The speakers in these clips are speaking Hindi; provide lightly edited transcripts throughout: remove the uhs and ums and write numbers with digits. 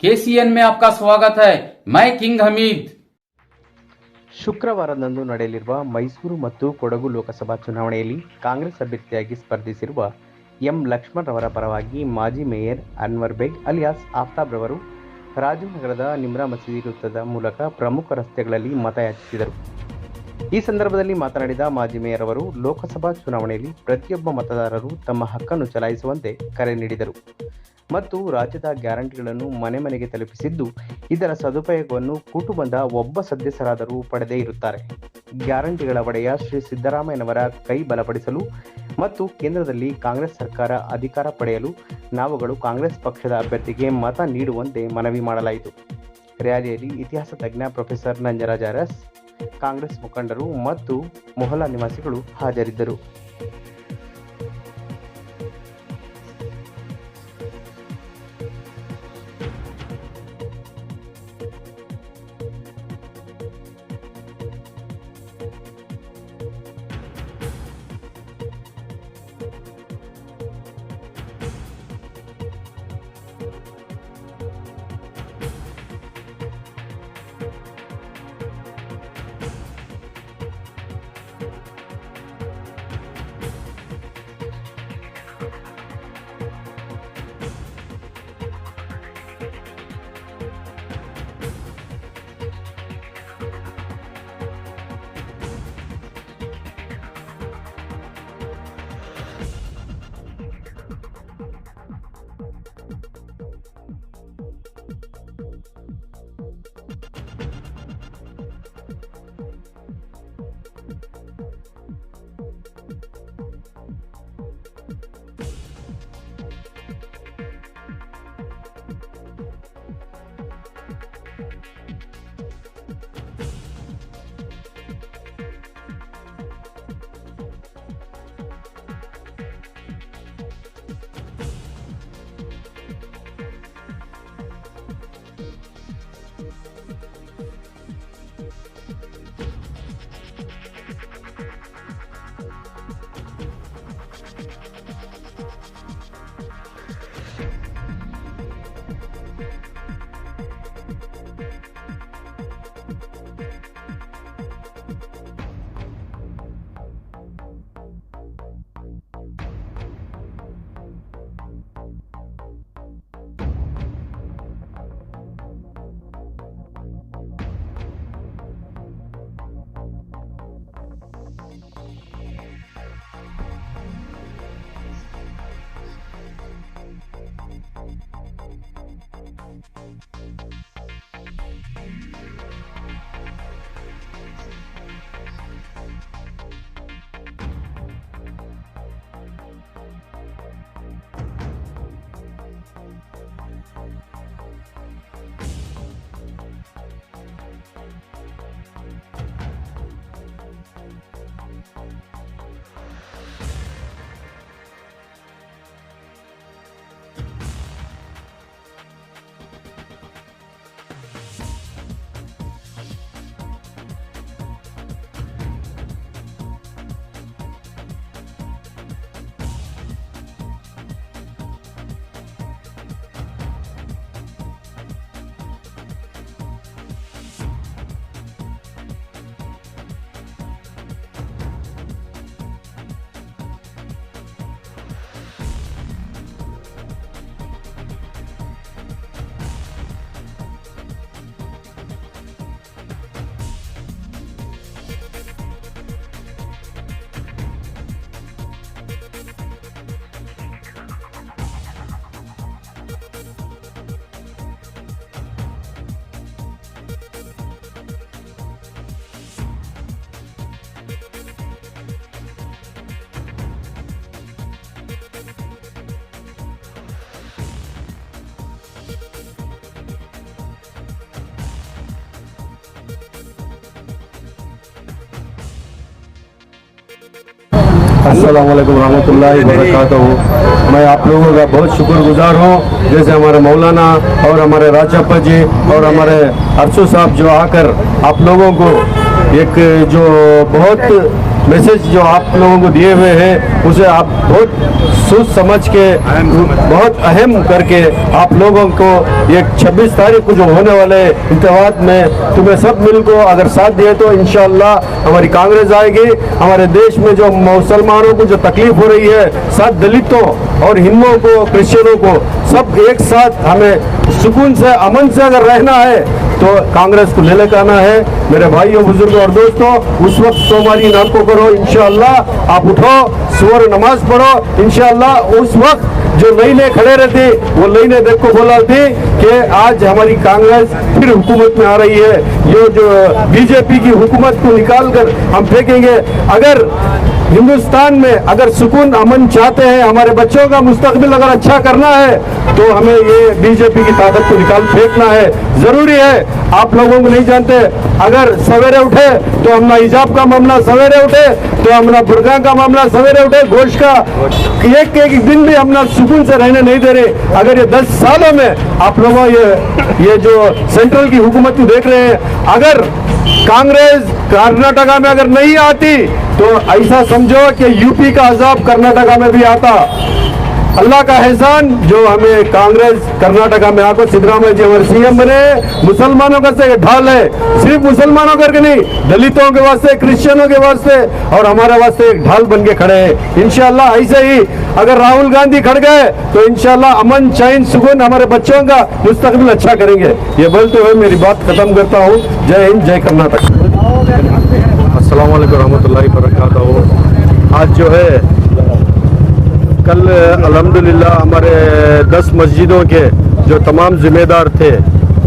केसीएन में आपका स्वागत है। मैं किंग हमीद। ಶುಕ್ರವಾರದಂದು ನಡೆಯಲಿರುವ ಮೈಸೂರು ಮತ್ತು ಕೊಡಗು ಲೋಕಸಭಾ ಚುನಾವಣೆಯಲ್ಲಿ ಕಾಂಗ್ರೆಸ್ ಅಭ್ಯರ್ಥಿಯಾಗಿ ಸ್ಪರ್ಧಿಸಿರುವ ಎಂ ಲಕ್ಷ್ಮಣ್ ರವರ ಪರವಾಗಿ ಮಾಜಿ ಮೇಯರ್ ಅನ್ವರ್ ಬೇಗ್ ಅಲಿಯಾಸ್ ಆಫ್ತಾಬ್ ರವರು ರಾಜನಗರದ ನಿಮ್ರಾ ಮಸೀದಿ ವೃತ್ತದ ಮೂಲಕ ಪ್ರಮುಖ ರಸ್ತೆಗಳಲ್ಲಿ ಮತಯಾಚಿಸಿದರು. ಈ ಸಂದರ್ಭದಲ್ಲಿ ಮಾತನಾಡಿದ ಮಾಜಿ ಮೇಯರ್ ಅವರು ಲೋಕಸಭಾ ಚುನಾವಣೆಯಲ್ಲಿ ಪ್ರತಿಯೊಬ್ಬ ಮತದಾರರು ತಮ್ಮ ಹಕ್ಕನ್ನು ಚಲಾಯಿಸುವಂತೆ ಕರೆ ನೀಡಿದರು ಮತ್ತು ರಾಜ್ಯದ ಗ್ಯಾರಂಟಿಗಳನ್ನು ಮನೆ ಮನೆಗೆ ತಲುಪಿಸಿದ್ದು ಇದರ ಸದುಪಯೋಗವನ್ನು ಕುಟುಂಬದ ಒಬ್ಬ ಸದಸ್ಯರಾದರೂ ಪಡೆದೇ ಇರುತ್ತಾರೆ. ಗ್ಯಾರಂಟಿಗಳ ಒಡೆಯ ಶ್ರೀ ಸಿದ್ದರಾಮಯ್ಯನವರ ಕೈ ಬಲಪಡಿಸಲು ಮತ್ತು ಕೇಂದ್ರದಲ್ಲಿ ಕಾಂಗ್ರೆಸ್ ಸರ್ಕಾರ ಅಧಿಕಾರ ಪಡೆಯಲು ನಾವುಗಳು ಕಾಂಗ್ರೆಸ್ ಪಕ್ಷದ ಅಭ್ಯರ್ಥಿಗೆ ಮತ ನೀಡುವಂತೆ ಮನವಿ ಮಾಡಲಾಯಿತು. ರ್ಯಾಲಿಯಲ್ಲಿ ಇತಿಹಾಸ ತಜ್ಞ ಪ್ರೊಫೆಸರ್ ನಂಜರಾಜ್ ಅರಸ್, ಕಾಂಗ್ರೆಸ್ ಮುಖಂಡರು ಮತ್ತು ಮೊಹಲ್ಲಾ ನಿವಾಸಿಗಳು ಹಾಜರಿದ್ದರು. अस्सलाम वालेकुम रहमतुल्लाहि वबरकातुहू। मैं आप लोगों का बहुत शुक्रगुजार हूँ। जैसे हमारे मौलाना और हमारे राजप्पा जी और हमारे अरसू साहब जो आकर आप लोगों को एक जो बहुत मैसेज जो आप लोगों को दिए हुए हैं उसे आप बहुत सोच समझ के बहुत अहम करके आप लोगों को ये 26 तारीख को जो होने वाले इंतखाबात में तुम्हें सब मिल को अगर साथ दिए तो इंशाअल्लाह हमारी कांग्रेस आएगी। हमारे देश में जो मुसलमानों को जो तकलीफ हो रही है, साथ दलितों और हिंदुओं को, क्रिश्चियनों को सब एक साथ हमें सुकून से, अमन से अगर रहना है तो कांग्रेस को ले लेकर आना है। मेरे भाइयों, बुजुर्गों और दोस्तों, उस वक्त सोमवारी नाम को करो इंशाअल्लाह। आप उठो, सुबह नमाज पढ़ो इंशाअल्लाह। उस वक्त जो नई खड़े रहते वो नई देखो बोला थी कि आज हमारी कांग्रेस फिर हुकूमत में आ रही है। ये जो बीजेपी की हुकूमत को निकाल कर हम फेंकेंगे। अगर हिंदुस्तान में अगर सुकून अमन चाहते हैं, हमारे बच्चों का मुस्तकबिल अगर अच्छा करना है तो हमें ये बीजेपी की ताकत को निकाल फेंकना है। जरूरी है, आप लोगों को नहीं जानते, अगर सवेरे उठे तो हमना हिजाब का मामला सवेरे उठे, तो हमना बुर्का का मामला सवेरे उठे, गोश्त का एक दिन भी हमना सुकून से रहने नहीं दे रहे। अगर ये 10 सालों में आप लोगों ये जो सेंट्रल की हुकूमत को देख रहे हैं, अगर कांग्रेस कर्नाटका में अगर नहीं आती तो ऐसा समझो कि यूपी का अजाब कर्नाटका में भी आता। अल्लाह का एहसान जो हमें कांग्रेस कर्नाटका में आकर सिद्धरामैया जी हमारे सीएम बने। मुसलमानों का से ढाल है, सिर्फ मुसलमानों करके नहीं, दलितों के वास्ते, क्रिश्चियनों के वास्ते और हमारे वास्ते एक ढाल बन के खड़े हैं। इंशाअल्लाह ऐसे ही अगर राहुल गांधी खड़ गए तो इंशाअल्लाह अमन, चैन, सुकून हमारे बच्चों का मुस्तकबिल अच्छा करेंगे। ये बोलते हुए मेरी बात खत्म करता हूँ। जय हिंद, जय कर्नाटक। अस्सलाम वालेकुम रहमतुल्लाहि बरकातहू। आज जो है कल अल्हम्दुलिल्लाह हमारे 10 मस्जिदों के जो तमाम जिम्मेदार थे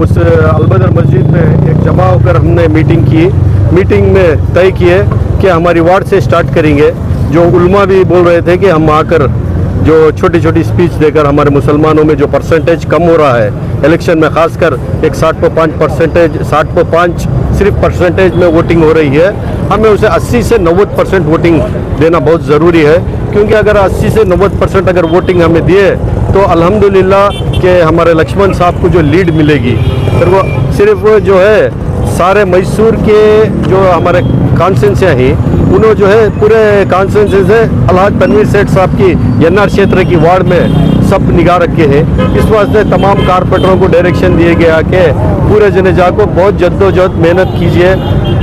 उस अलबदर मस्जिद में एक जमा होकर हमने मीटिंग की। मीटिंग में तय किए कि हमारी वार्ड से स्टार्ट करेंगे। जो उलमा भी बोल रहे थे कि हम आकर जो छोटी छोटी स्पीच देकर हमारे मुसलमानों में जो परसेंटेज कम हो रहा है इलेक्शन में, खासकर एक 60.5 सिर्फ परसेंटेज में वोटिंग हो रही है, हमें उसे 80 से 90% वोटिंग देना बहुत ज़रूरी है। क्योंकि अगर 80 से 90% अगर वोटिंग हमें दिए तो अल्हम्दुलिल्लाह के हमारे लक्ष्मण साहब को जो लीड मिलेगी, फिर वो सिर्फ जो है सारे मैसूर के जो हमारे कॉन्स्टिट्यूंसी हैं उन्होंने जो है पूरे कॉन्स्टिट्यूंसी से अलहाज तनवीर सेठ साहब की यन्नार क्षेत्र की वार्ड में सब निगाह रखे हैं। इस वास्ते तमाम कारपोरेटरों को डायरेक्शन दिए गया कि पूरे जनेजा को बहुत जद्दोजहद मेहनत कीजिए।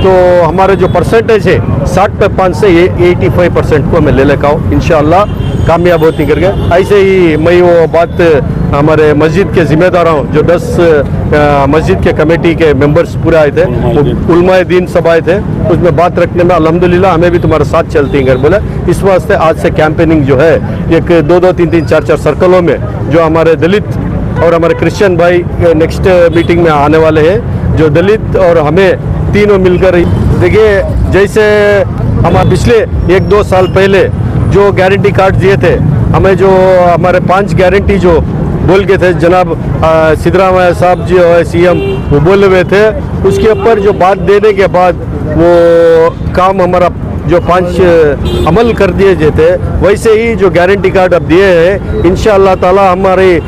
तो हमारे जो परसेंटेज है 60.5 से 85% को हमें ले लेकर आओ, इंशाअल्लाह कामयाब होती करके। ऐसे ही मैं वो बात हमारे मस्जिद के ज़िम्मेदारों जो 10 मस्जिद के कमेटी के मेंबर्स पूरे आए थे, उलमाए दीन सब आए थे, उसमें बात रखने में अल्हम्दुलिल्लाह हमें भी तुम्हारे साथ चलती हैं बोले। इस वास्ते आज से कैंपेनिंग जो है एक 2-2, 3-3, 4-4 सर्कलों में जो हमारे दलित और हमारे क्रिश्चियन भाई नेक्स्ट मीटिंग में आने वाले हैं, जो दलित और हमें तीनों मिलकर, देखिए जैसे हम पिछले 1-2 साल पहले जो गारंटी कार्ड दिए थे हमें, जो हमारे 5 गारंटी जो बोल के थे जनाब सिद्धरामैया साहब जी और सीएम वो बोले हुए थे, उसके ऊपर जो बात देने के बाद वो काम हमारा जो 5 अमल कर दिए जाते, वैसे ही जो गारंटी कार्ड अब दिए हैं इंशाअल्लाह ताला हमारी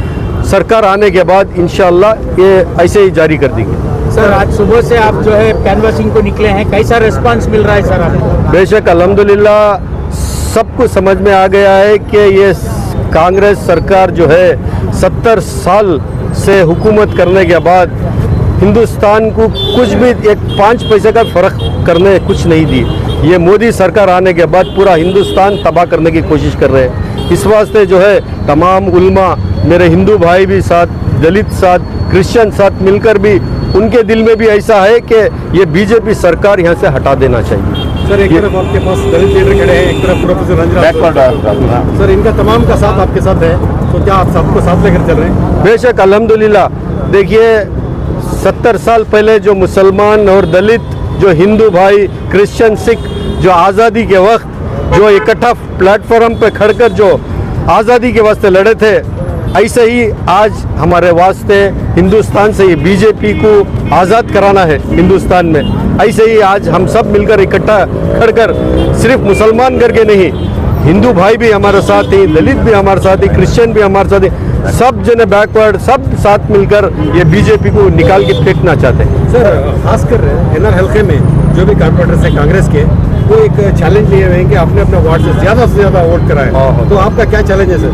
सरकार आने के बाद इंशाअल्लाह ये ऐसे ही जारी कर देंगे। सर आज सुबह से आप जो है कैनवासिंग को निकले हैं, कैसा रिस्पांस मिल रहा है सर आपको? बेशक अल्हम्दुलिल्लाह सबको समझ में आ गया है कि ये कांग्रेस सरकार जो है 70 साल से हुकूमत करने के बाद हिंदुस्तान को कुछ भी एक 5 पैसे का फ़र्क करने कुछ नहीं दी। ये मोदी सरकार आने के बाद पूरा हिंदुस्तान तबाह करने की कोशिश कर रहे हैं। इस वास्ते जो है तमाम उल्मा, मेरे हिंदू भाई भी साथ, दलित साथ, क्रिश्चियन साथ मिलकर भी उनके दिल में भी ऐसा है कि ये बीजेपी सरकार यहाँ से हटा देना चाहिए। सर एक तरफ आपके पास दलित लीडर खड़े हैं, एक तरफ प्रोफेसर रंजन सर, इनका तमाम का साथ आपके साथ है, तो क्या आप सबको साथ लेकर चल रहे हैं? बेशक अल्हम्दुलिल्लाह। देखिए 70 साल पहले जो मुसलमान और दलित, जो हिंदू भाई, क्रिश्चियन, सिख जो आज़ादी के वक्त जो इकट्ठा प्लेटफॉर्म पे खड़कर जो आज़ादी के वास्ते लड़े थे, ऐसे ही आज हमारे वास्ते हिंदुस्तान से ये बीजेपी को आज़ाद कराना है हिंदुस्तान में। ऐसे ही आज हम सब मिलकर इकट्ठा खड़कर सिर्फ मुसलमान करके नहीं, हिंदू भाई भी हमारे साथ ही, दलित भी हमारे साथ ही, क्रिश्चियन भी हमारे साथ ही, सब जने बैकवर्ड सब साथ मिलकर ये बीजेपी को निकाल के फेंकना चाहते हैं। सर खासकर एनआर हल्के में जो भी कारपोरेटर्स हैं कांग्रेस के, आपको एक चैलेंज लिए हुए हैं कि आपने अपने वार्ड से ज़्यादा वोट कराए, तो आपका क्या चैलेंज है सर?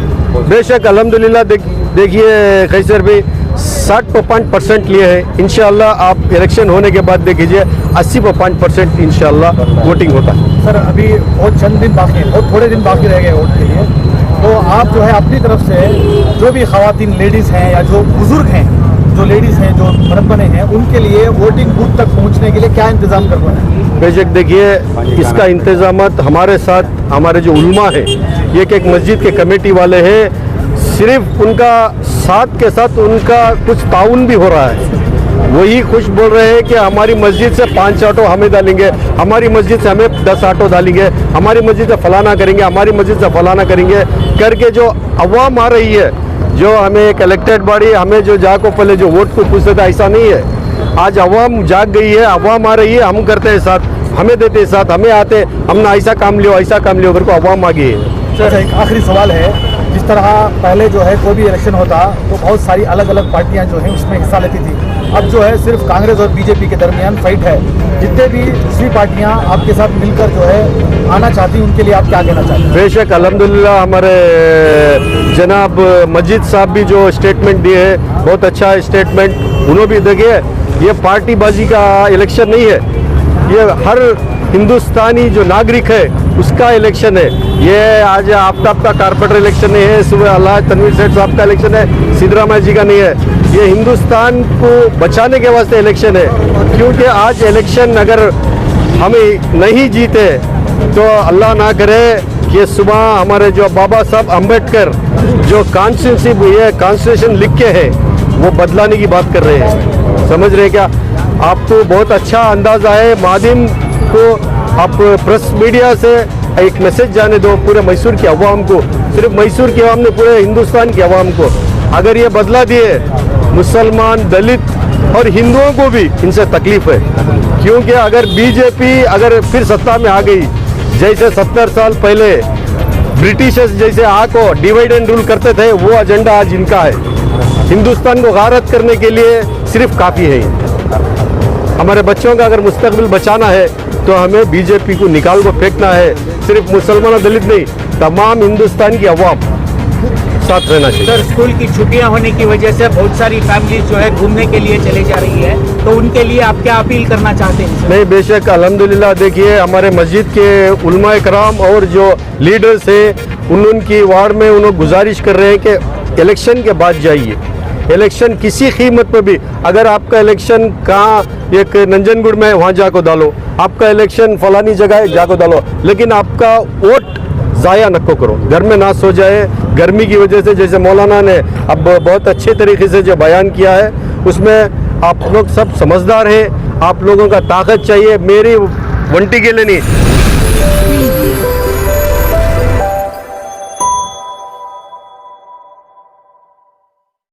बेशक अल्हम्दुलिल्लाह देखिए कैसर भाई 60% लिए हैं। इंशाल्लाह आप इलेक्शन होने के बाद देखिए 80% इंशाल्लाह वोटिंग होता है। सर अभी बहुत चंद दिन बाकी है, बहुत थोड़े दिन बाकी रह गए वोट के लिए, तो आप जो है अपनी तरफ से जो भी खवातीन लेडीज़ हैं या जो बुजुर्ग हैं, जो लेडीज़ हैं जो मर्द बने हैं, उनके लिए वोटिंग बूथ तक पहुंचने के लिए क्या इंतज़ाम करवाना है? बेशक देखिए इसका इंतजामात हमारे साथ हमारे जो उलमा है, ये एक मस्जिद के कमेटी वाले हैं, सिर्फ उनका साथ के साथ उनका कुछ ताउन भी हो रहा है। वही खुश बोल रहे हैं कि हमारी मस्जिद से 5 ऑटो हमें डालेंगे, हमारी मस्जिद से हमें 10 ऑटो डालेंगे, हमारी मस्जिद से फलाना करेंगे, हमारी मस्जिद से फलाना करेंगे करके जो अवाम आ रही है, जो हमें एक इलेक्टेड बॉडी हमें जो जाको पहले जो वोट को पूछते थे, ऐसा नहीं है। आज अवाम जाग गई है, अवाम आ रही है, हम करते हैं साथ, हमें देते हैं साथ, हमें आते, हमने ऐसा काम लियो करके अवाम आ गई है। सर एक आखिरी सवाल है, जिस तरह पहले जो है कोई भी इलेक्शन होता तो बहुत सारी अलग अलग पार्टियां जो हैं उसमें हिस्सा लेती थी, अब जो है सिर्फ कांग्रेस और बीजेपी के दरमियान फाइट है। जितने भी दूसरी पार्टियां आपके साथ मिलकर जो है आना चाहती उनके लिए आप क्या कहना चाहते हैं? बेशक अल्हम्दुलिल्लाह हमारे जनाब मजीद साहब भी जो स्टेटमेंट दिए है बहुत अच्छा स्टेटमेंट, उन्होंने भी देखिए ये पार्टीबाजी का इलेक्शन नहीं है, ये हर हिंदुस्तानी जो नागरिक है उसका इलेक्शन है। ये आज आफ्ताब का कारपोरेटर इलेक्शन नहीं है, सुबह अल्लाह तनवीर सेठ साहब का इलेक्शन है, सिद्धरामैया जी का नहीं है, ये हिंदुस्तान को बचाने के वास्ते इलेक्शन है। क्योंकि आज इलेक्शन अगर हमें नहीं जीते तो अल्लाह ना करे कि सुबह हमारे जो बाबा साहब अम्बेडकर जो कॉन्स्टिट्यूशन लिख के है वो बदलाने की बात कर रहे हैं। समझ रहे क्या? आपको बहुत अच्छा अंदाज़ा है, माध्यम को आप प्रेस मीडिया से एक मैसेज जाने दो पूरे मैसूर की अवाम को, सिर्फ मैसूर की अवाम ने पूरे हिंदुस्तान की अवाम को। अगर ये बदला दिए, मुसलमान, दलित और हिंदुओं को भी इनसे तकलीफ है। क्योंकि अगर बीजेपी अगर फिर सत्ता में आ गई, जैसे 70 साल पहले ब्रिटिशर्स जैसे आको डिवाइड एंड रूल करते थे, वो एजेंडा आज इनका है। हिंदुस्तान को गारत करने के लिए सिर्फ काफ़ी है। हमारे बच्चों का अगर मुस्तकबिल बचाना है तो हमें बीजेपी को निकाल को फेंकना है। सिर्फ मुसलमान और दलित नहीं, तमाम हिंदुस्तान की अवाम साथ रहना चाहिए। सर स्कूल की छुट्टियां होने की वजह से बहुत सारी फैमिली जो है घूमने के लिए चले जा रही है, तो उनके लिए आप क्या अपील करना चाहते हैं? नहीं, बेशक अल्हम्दुलिल्लाह देखिए हमारे मस्जिद के उलमा इकराम और जो लीडर्स हैं उनकी वार्ड में उन्होंने गुजारिश कर रहे हैं कि इलेक्शन के बाद जाइए। इलेक्शन किसी कीमत पर भी, अगर आपका इलेक्शन कहाँ एक नंजनगुड़ में है वहाँ जाको डालो, आपका इलेक्शन फलानी जगह है जाको डालो, लेकिन आपका वोट ज़ाया नको करो, घर में ना सो जाए। गर्मी की वजह से जैसे मौलाना ने अब बहुत अच्छे तरीके से जो बयान किया है उसमें आप लोग सब समझदार हैं, आप लोगों का ताकत चाहिए, मेरी वंटी के लिए नहीं।